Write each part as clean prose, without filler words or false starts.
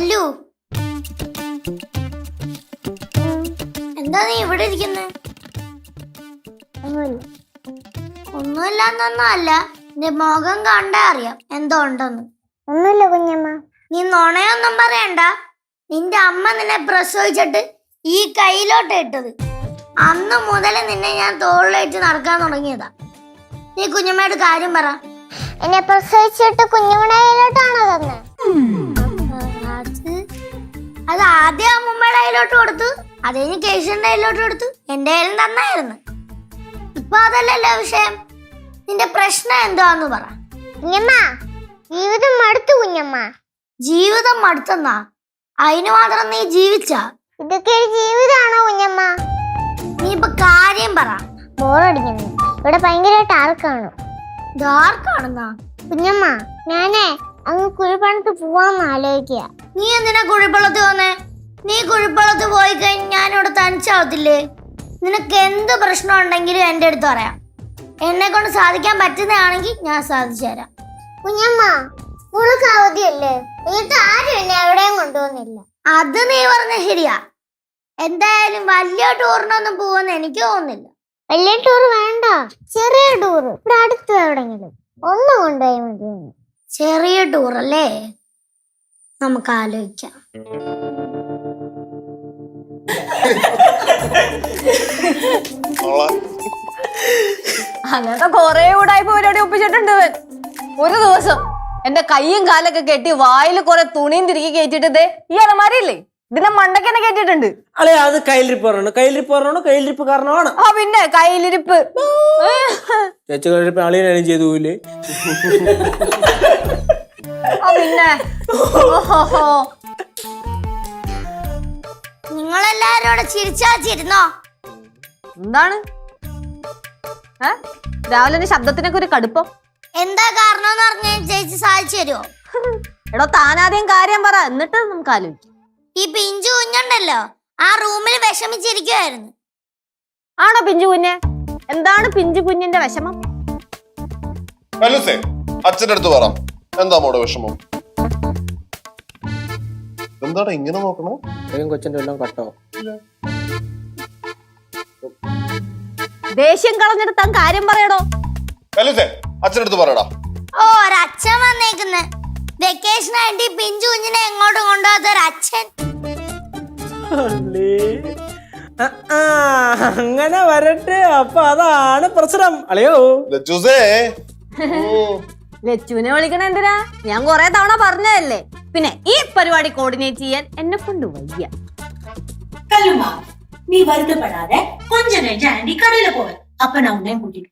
കല്ലു, എന്താ നീ ഇവിടെ ഇരിക്കുന്നത്? ഒന്നുമില്ലാന്നൊന്നും അല്ല, നിന്റെ മുഖം കണ്ടാ അറിയാം എന്തോ ഉണ്ടെന്ന്. ഒന്നുമില്ല കുഞ്ഞമ്മ. നീ നുണയൊന്നും പറയണ്ട. നിന്റെ അമ്മ നിന്നെ പ്രസവിച്ചിട്ട് ഈ കയ്യിലോട്ട് ഇട്ടത്. അന്ന് മുതൽ നിന്നെ ഞാൻ തോളിലേറ്റ് നടക്കാൻ തുടങ്ങിയതാ. നീ കുഞ്ഞമ്മയുടെ കാര്യം പറ. എന്നെ പ്രസവിച്ചിട്ട് കുഞ്ഞമ്മയുടെ കയ്യിലോട്ടാണോ തന്നെ? അത് ആദ്യം അമ്മൂമ്മയുടെ കയ്യിലോട്ട് കൊടുത്തു, അത് കഴിഞ്ഞ് കേശുവിന്റെ കയ്യിലോട്ട് കൊടുത്തു, എന്റെ കയ്യിലും തന്നായിരുന്നു. ഇപ്പൊ അതല്ലല്ലോ വിഷയം. നിന്റെ പ്രശ്നം എന്താന്ന് പറ. കുഞ്ഞമ്മ, ജീവിതം മടുത്തു കുഞ്ഞമ്മ. ജീവിതം മടുത്തെന്നാ? അതിന് മാത്രം നീ ജീവിച്ചാ? ഇതൊക്കെ ഒരു ജീവിതമാണോ കുഞ്ഞമ്മ? നീ ഇപ്പൊ കാര്യം പറ. ബോറടിക്കുന്നു. ഇവിടെ ഭയങ്കരമായിട്ട് ആർക്കാണോ? ഡാർക്കാണെന്നാ? കുഞ്ഞമ്മ, ഞാനേ അങ്ങ് കുഴിപ്പണത്ത് പോവാന്ന് ആലോചിക്കുക. നീ എന്തിനാ കുഴിപ്പള്ളത്ത് പോന്നേ? നീ കുഴിപ്പള്ളത്ത് പോയി കഴിഞ്ഞ് ഞാനിവിടെ തനിച്ചാവത്തില്ലേ? നിനക്ക് എന്ത് പ്രശ്നം ഉണ്ടെങ്കിലും എന്റെ അടുത്ത് പറയാം. എന്നെ കൊണ്ട് സാധിക്കാൻ പറ്റുന്നതാണെങ്കിൽ ഞാൻ സാധിച്ചു തരാം. കുഞ്ഞമ്മ, സ്കൂളൊക്കെ അവധിയല്ലേ, എന്നിട്ട് ആരും എന്നെ എവിടെയും കൊണ്ടുപോകുന്നില്ല. അത് നീ പറഞ്ഞ ശരിയാ. എന്തായാലും വലിയ ടൂറിനൊന്നും പോവെന്ന് എനിക്ക് തോന്നുന്നില്ല. വലിയ ടൂർ വേണ്ട, ചെറിയ ടൂർ ഇവിടെ അടുത്ത് എവിടെങ്കിലും ഒന്ന് കൊണ്ടുപോയി മതി. ചെറിയ ടൂറല്ലേ, നമുക്ക് ആലോചിക്കാം. അങ്ങനത്തെ കൊറേ ഉടായ്പ പരിപാടി ഒപ്പിച്ചിട്ടുണ്ട് ഇവൻ. ഒരു ദിവസം എന്റെ കയ്യും കാലൊക്കെ കെട്ടി വായിൽ കുറെ തുണിയും തിരികെ കയറ്റിട്ടത് ഈ അലമാരിയില്ലേ, ഇതിന്റെ മണ്ടയ്ക്ക് തന്നെ കയറ്റിട്ടുണ്ട്. അല്ലെ അത് കയ്യിലിരിപ്പ് പറഞ്ഞോ? കയ്യിലിരിപ്പ് കാരണമാണ്. ആ പിന്നെ കയ്യിലിരിപ്പ്. ചേച്ചി കയ്യിലിരിപ്പ് അളിയനാലും ചെയ്തു പോയില്ലേ? ആ പിന്നെ നിങ്ങളെല്ലാരും ഇവിടെ ചിരിച്ചാച്ചിരുന്നോ? എന്താണ് രാവിലെ ശബ്ദത്തിനൊക്കെ ഒരു കടുപ്പം? എന്താ കാരണം എന്ന് പറഞ്ഞ ചേച്ചി സാധിച്ചു തരുമോ? എടോ താനാദ്യം കാര്യം പറ, എന്നിട്ട് നമുക്ക് ആലോചിക്കാം. ഈ പിഞ്ചു കുഞ്ഞുണ്ടല്ലോ, ആ റൂമിൽ വിഷമിച്ചിരിക്കുവായിരുന്നു. ആണോ പിഞ്ചു കുഞ്ഞ്? എന്താണ് പിഞ്ചു കുഞ്ഞിന്റെ വിഷമം? അച്ഛന്റെ അടുത്ത് പറ, എന്താ മോടെ വിഷമം? എന്താണ് ഇങ്ങനെ നോക്കണേ? കൊച്ചിന്റെ എല്ലാം കട്ടോ? ദേഷ്യം കളഞ്ഞിട്ട് താൻ കാര്യം പറയടോ. അച്ഛനടുത്ത് പറയടാ. ഓ, ഒരച്ഛൻ വന്നേക്കുന്ന്. വെക്കേഷൻ ആയിട്ട് പിഞ്ചു കുഞ്ഞിനെ എങ്ങോട്ടും കൊണ്ടുപോകാത്ത ഒരച്ഛൻ. അങ്ങനെ വരട്ടെ. അപ്പൊ അതാണ് പ്രശ്നം. അളിയോ ലച്ചുവിനെ വിളിക്കണ എന്തിനാ? ഞാൻ കൊറേ തവണ പറഞ്ഞതല്ലേ. പിന്നെ ഈ പരിപാടി കോർഡിനേറ്റ് ചെയ്യാൻ എന്നെ കൊണ്ട് വയ്യ. കല്ലുമാ, നീ വരുത്തപ്പെടാതെ കൊഞ്ചം കഴിച്ച് ആന്റി കടയില് പോവാൻ. അപ്പൊ ഞാൻ ഉടനെ കൂട്ടിട്ടു.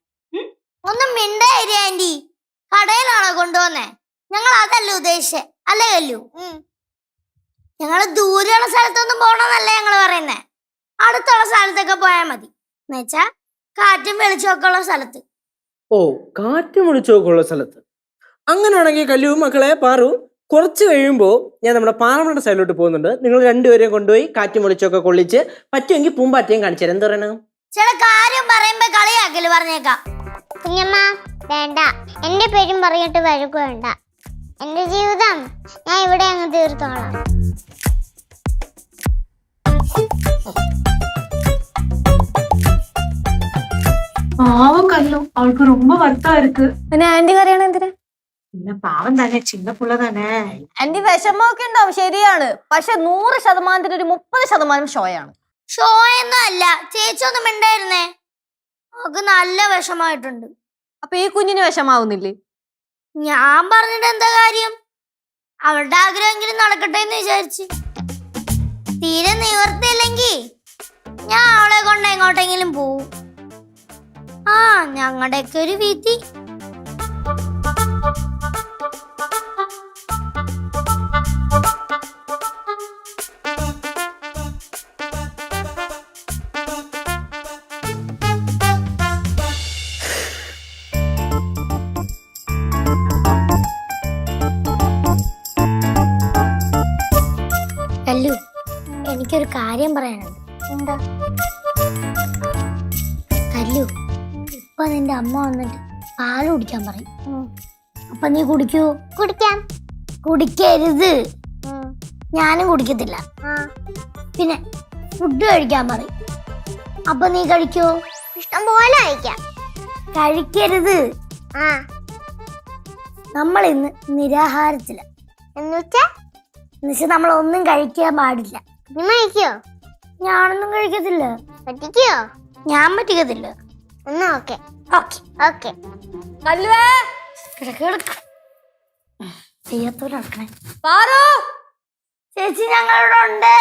ഒന്നും മിണ്ടായിരി ആന്റി. കടയിലാണോ കൊണ്ടുവന്നേ? ഞങ്ങൾ അതല്ല ഉദ്ദേശിച്ചേ, അല്ലേ കല്ലു? ഞങ്ങള് ദൂരെയുള്ള സ്ഥലത്തൊന്നും പോകണമെന്നല്ല ഞങ്ങള് പറയുന്നേ. അടുത്തുള്ള സ്ഥലത്തൊക്കെ പോയാൽ മതി. എന്നുവെച്ചാ കാറ്റും വെളിച്ചമൊക്കെ ഉള്ള സ്ഥലത്ത്. ഓ, കാറ്റും വെളിച്ചമൊക്കെ ഉള്ള സ്ഥലത്ത്. അങ്ങനെയാണെങ്കിൽ കല്ലുവും മക്കളെ പാറു, കുറച്ച് കഴിയുമ്പോ ഞാൻ നമ്മുടെ പാറമണ സൈഡിലോട്ട് പോകുന്നുണ്ട്. നിങ്ങൾ രണ്ടുപേരെയും കൊണ്ടുപോയി കാറ്റും വെളിച്ചമൊക്കെ കൊള്ളിച്ച് പറ്റുമെങ്കിൽ പൂമ്പാറ്റയും കാണിച്ചു തരാം. എന്താ പറയണ? ചില കാര്യം പറയുമ്പോ കളിയാക്കല് പറഞ്ഞേക്കാം. കുഞ്ഞമ്മ വേണ്ട, എന്റെ പേരും പറഞ്ഞിട്ട് വഴക്ക് വേണ്ട. എന്റെ ജീവിതം ഞാൻ ഇവിടെ അങ്ങ് തീർത്തോളാം. பாவம் கல்லு, அவளுக்கு ரொம்ப வருத்தம் இருக்கு. പിന്നെ ആന്റി കറിയണ എന്തിനാ? இல்ல பாவம் தானே, சின்ன புள்ள தானே. ആന്റി വിഷമമൊക്കെ ഉണ്ടാവും, ശരിയാണ്. പക്ഷെ 100% ഒരു 30% ഷോയാണ്. ഷോ ഒന്നും അല്ല. ചേച്ചി ഒന്നും മിണ്ടായിരുന്നേ. അവക്ക് നല്ല വിഷമായിട്ടുണ്ട്. അപ്പൊ ഈ കുഞ്ഞിന് വിഷമാവുന്നില്ലേ? ഞാൻ പറഞ്ഞിട്ട് എന്താ കാര്യം? അവളുടെ ആഗ്രഹമെങ്കിലും നടക്കട്ടെ എന്ന് വിചാരിച്ച്. തീരെ നിവർത്തിയില്ലെങ്കിൽ ഞാൻ അവളെ കൊണ്ട് എങ്ങോട്ടെങ്കിലും പോവും. ആ, ഞങ്ങളുടെയൊക്കെ ഒരു വിധി. കല്ലു, എനിക്കൊരു കാര്യം പറയാനുണ്ട്. എന്താ? കല്ലു, ഇപ്പൊ നിന്റെ അമ്മ വന്നിട്ട് പാല് കുടിക്കാൻ പറയും. അപ്പൊ നീ കുടിക്കൂ? കുടിക്കാം. കുടിക്കരുത്. ഞാനും കുടിക്കത്തില്ല. ആ, പിന്നെ ഫുഡ് കഴിക്കാൻ പറയും. അപ്പൊ നീ കഴിക്കോ? ഇഷ്ടം പോലെ കഴിക്കാം. കഴിക്കരുത്. ആ, നമ്മൾ ഇന്ന് നിരാഹാരത്തില. എന്നുവെച്ചാ എന്നുവെച്ചാൽ നമ്മൾ ഒന്നും കഴിക്കാൻ പാടില്ല. നീ കഴിക്കോ? ഞാനൊന്നും കഴിക്കത്തില്ല. പറ്റിക്കോ? ഞാൻ പറ്റിക്കത്തില്ല. എന്നാ ഓക്കെ. Okay, okay. കല്ലുവേ കിടക്ക്. ചെയ്യാത്തോടെ നടക്കണേ. പാറു ചേച്ചി ഞങ്ങളിവിടെ ഉണ്ട്.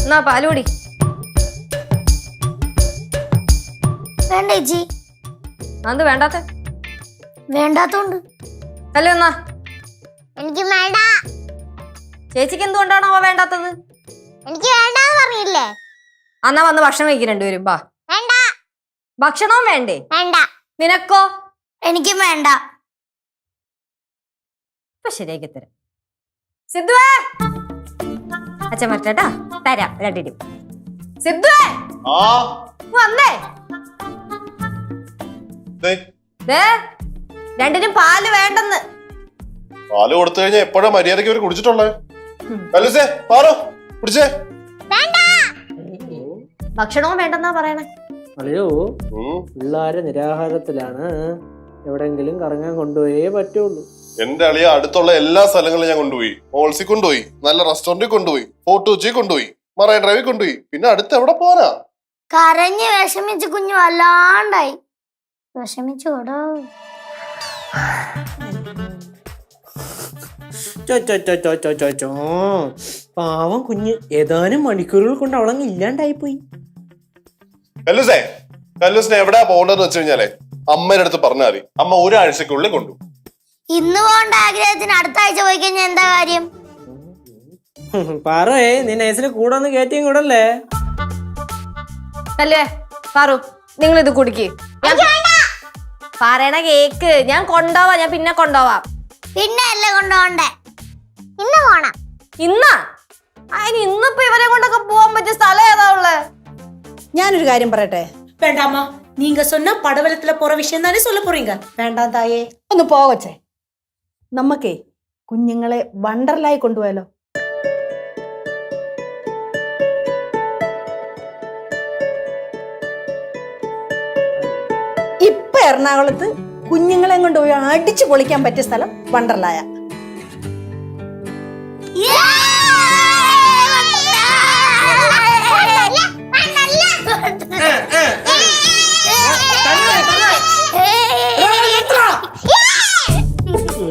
എന്നാ പാലുകൂടി. വേണ്ട ചേച്ചി. അത് വേണ്ടാത്ത വേണ്ടാത്തോണ്ട്. കല്ലു എന്നാ. എനിക്ക് വേണ്ട. ചേച്ചിക്ക് എന്തുകൊണ്ടാണോ അവ വേണ്ടാത്തത്? എനിക്ക് വേണ്ടാന്ന് പറഞ്ഞില്ലേ? എന്നാ വന്ന് ഭക്ഷണം കഴിക്കും രണ്ടുപേരും. വാ. വേണ്ട. ഭക്ഷണവും വേണ്ടേ? വേണ്ട. നിനക്കോ? എനിക്കും വേണ്ട. ഇപ്പൊ ശരിയാക്കി തരാം. സിദ്ധുവേ അച്ഛൻ മറ്റേട്ടാ തരാം രണ്ടിനും. സിദ്ധുവേ ആ വന്നേ. ദേ, ദേ രണ്ടിനും പാല് വേണ്ടെന്ന്. പാല് കൊടുത്തു കഴിഞ്ഞാൽ എപ്പോഴാ മര്യാദയ്ക്ക് ഇവര് കുടിച്ചിട്ടുള്ളേ? കല്ലൂസേ പാറോ കുടിച്ചേ. ഭക്ഷണവും വേണ്ടെന്നാ പറയണേ. അല്ലയോ, പിള്ളേരെ നിരാഹാരത്തിലാണ്. എവിടെങ്കിലും കറങ്ങാൻ കൊണ്ടുപോയേ പറ്റുള്ളൂ. എന്റെ അളിയ അടുത്തുള്ള എല്ലാ സ്ഥലങ്ങളിലും ഞാൻ കൊണ്ടുപോയി. മോൾസി കൊണ്ടുപോയി, നല്ല റെസ്റ്റോറന്റിൽ കൊണ്ടുപോയി, ഫോർട്ട് കൊച്ചി കൊണ്ടുപോയി, മറൈൻ ഡ്രൈവിൽ കൊണ്ടുപോയി. പിന്നെ അടുത്ത് എവിടെ പോരാ? കരഞ്ഞ് വിഷമിച്ച് കുഞ്ഞു വല്ലാണ്ടായി. വിഷമിച്ചോടോ. പാവം കുഞ്ഞ് ഏതാനും മണിക്കൂറുകൾ കൊണ്ട് അവളങ്ങ് ഇല്ലാണ്ടായിപ്പോയി. കല്ലൂസേ, കല്ലൂസിനെ എവിടെയാ പോകേണ്ടതെന്ന് വെച്ച് കഴിഞ്ഞാലേ അമ്മയുടെ അടുത്ത് പറഞ്ഞാൽ മതി. അമ്മ ഒരാഴ്ചക്കുള്ളിൽ കൊണ്ടുപോകും. ഇന്ന് പോകേണ്ട ആഗ്രഹത്തിന് അടുത്ത ആഴ്ച പോയി കഴിഞ്ഞാൽ എന്താ കാര്യം? പാറേ, നീ നൈസിന് കൂടെ ഒന്ന് കയറ്റിയും കൂടല്ലേ? അല്ലേ പാറു, നിങ്ങൾ ഇത് കുടിക്ക്. പറയണ കേക്ക്. ഞാൻ കൊണ്ടോവാ, ഞാൻ പിന്നെ കൊണ്ടോവാം. പിന്നെ അല്ലേ കൊണ്ടുപോണ്ടേ? ഇന്ന് പോണം. ഇന്നാ? അതിന് ഇന്നിപ്പോ ഇവരെ കൊണ്ടൊക്കെ പോവാൻ പറ്റിയ സ്ഥലം ഏതാ ഉള്ളേ? ഞാനൊരു കാര്യം പറയട്ടെ. வேண்டாமா, நீங்க சொன்ன படவலத்துல போற விஷயம் தானே சொல்ல போறீங்க. வேண்டாம் தாயே. ഒന്ന് പോകച്ചേ. നമുക്കേ കുഞ്ഞുങ്ങളെ വണ്ടർലായി കൊണ്ടുപോയാലോ? ഇപ്പൊ എറണാകുളത്ത് കുഞ്ഞുങ്ങളെ കൊണ്ടുപോയി അടിച്ചു പൊളിക്കാൻ പറ്റിയ സ്ഥലം വണ്ടർലായ.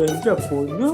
എന്റെ പൊന്നോ.